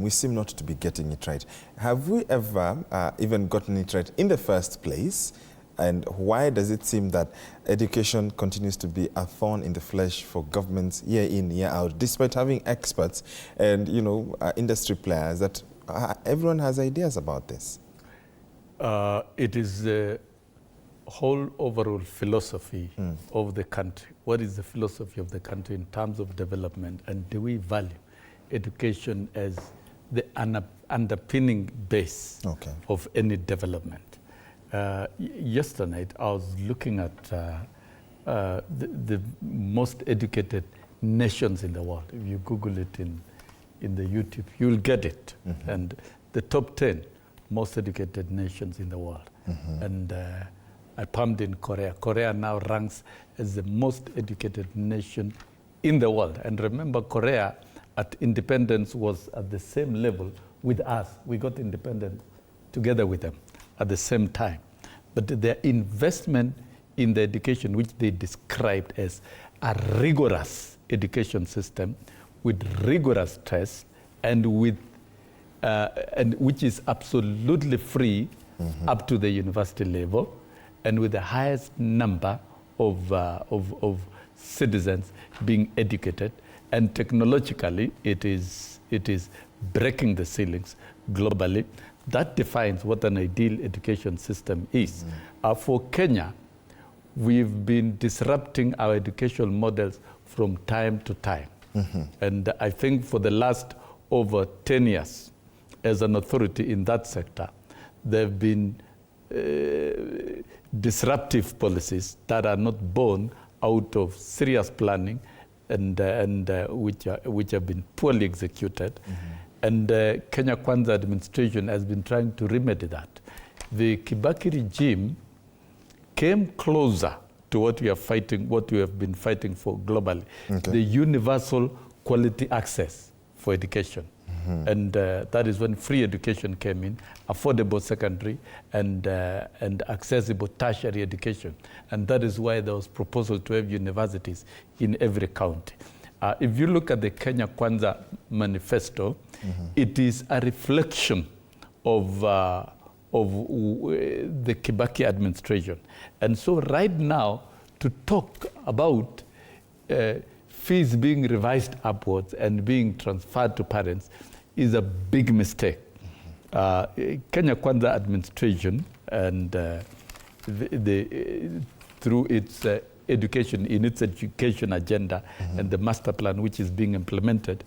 We seem not to be getting it right. Have we ever even gotten it right in the first place? And why does it seem that education continues to be a thorn in the flesh for governments year in, year out, despite having experts and, industry players that everyone has ideas about this? It is the whole overall philosophy of the country. What is the philosophy of the country in terms of development? And do we value education as the underpinning base of any development? Yesterday, I was looking at the most educated nations in the world. If you Google it in the YouTube, you'll get it. And the top 10 most educated nations in the world. And I pumped in Korea. Korea now ranks as the most educated nation in the world. And remember, Korea at independence was at the same level with us. We got independent together with them at the same time. But their investment in the education, which they described as a rigorous education system with rigorous tests and with and which is absolutely free up to the university level, and with the highest number of citizens being educated, and technologically it is breaking the ceilings globally. That defines what an ideal education system is. For Kenya, we've been disrupting our educational models from time to time. And I think for the last over 10 years, as an authority in that sector, there have been disruptive policies that are not born out of serious planning and which have been poorly executed. And Kenya Kwanza administration has been trying to remedy that. The Kibaki regime came closer to what we have been fighting for globally, the universal quality access for education. And that is when free education came in, affordable secondary and accessible tertiary education. And that is why there was proposal to have universities in every county. If you look at the Kenya Kwanza manifesto, it is a reflection of the Kibaki administration. And so right now, to talk about fees being revised upwards and being transferred to parents is a big mistake. Kenya Kwanza administration and through its education agenda and the master plan which is being implemented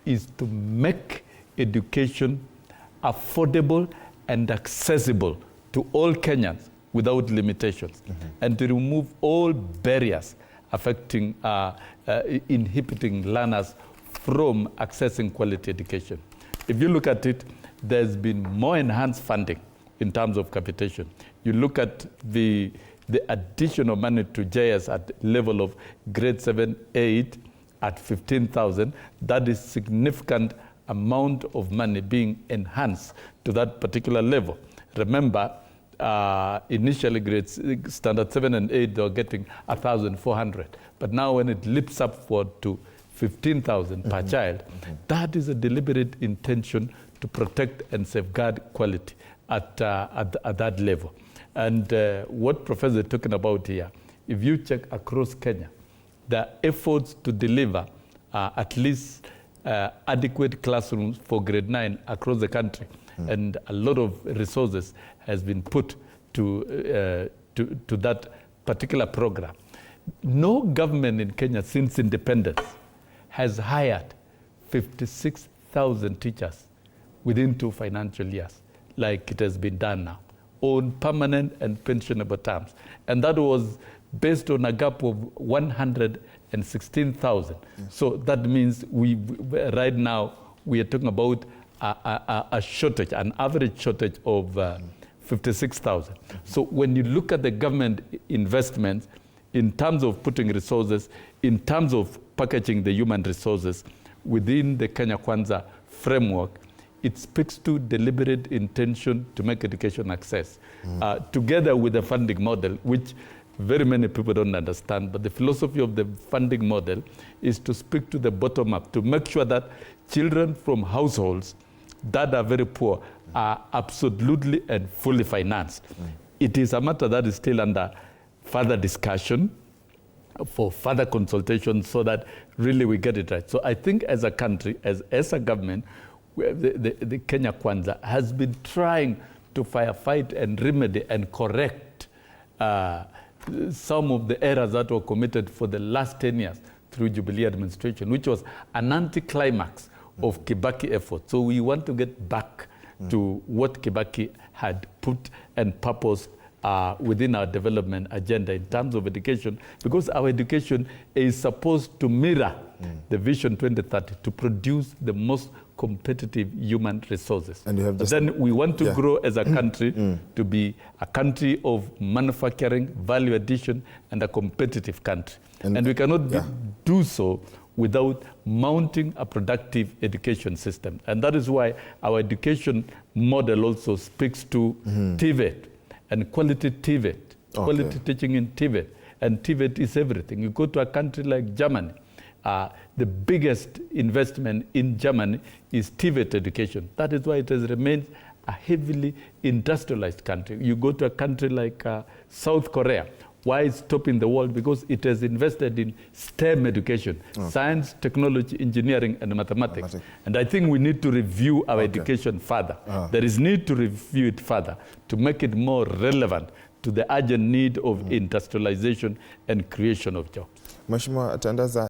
is to make education affordable and accessible to all Kenyans without limitations, and to remove all barriers affecting, inhibiting learners from accessing quality education. If you look at it, there's been more enhanced funding in terms of capitation. You look at the additional money to JS at level of grade 7, 8 at 15,000, that is significant amount of money being enhanced to that particular level. Remember, initially grades standard 7 and 8, they were getting 1,400. But now when it leaps upward to 15,000 per child, that is a deliberate intention to protect and safeguard quality at that level. And what Professor is talking about here, if you check across Kenya, the efforts to deliver at least adequate classrooms for grade 9 across the country, and a lot of resources has been put to that particular program. No government in Kenya since independence has hired 56,000 teachers within 2 financial years, like it has been done now, on permanent and pensionable terms. And that was based on a gap of 116,000. So that means right now we are talking about a shortage, an average shortage of 56,000. So when you look at the government investments in terms of putting resources, in terms of packaging the human resources within the Kenya Kwanza framework, it speaks to deliberate intention to make education access, together with the funding model, which very many people don't understand. But the philosophy of the funding model is to speak to the bottom up, to make sure that children from households that are very poor are absolutely and fully financed. It is a matter that is still under further discussion, for further consultation, so that really we get it right. So I think as a country, as a government, the Kenya Kwanza has been trying to firefight and remedy and correct some of the errors that were committed for the last 10 years through Jubilee administration, which was an anti-climax of Kibaki effort. So we want to get back to what Kibaki had put and purposed within our development agenda in terms of education, because our education is supposed to mirror the Vision 2030 to produce the most competitive human resources. And then we want to grow as a country to be a country of manufacturing, value addition, and a competitive country. And we cannot do so without mounting a productive education system. And that is why our education model also speaks to TVET and quality TVET, quality teaching in TVET. And TVET is everything. You go to a country like Germany, the biggest investment in Germany is TVET education. That is why it has remained a heavily industrialized country. You go to a country like South Korea. Why it's top in the world? Because it has invested in STEM education, science, technology, engineering, and mathematics. And I think we need to review our education further. There is need to review it further to make it more relevant to the urgent need of industrialization and creation of jobs. Mheshimiwa Tandaza,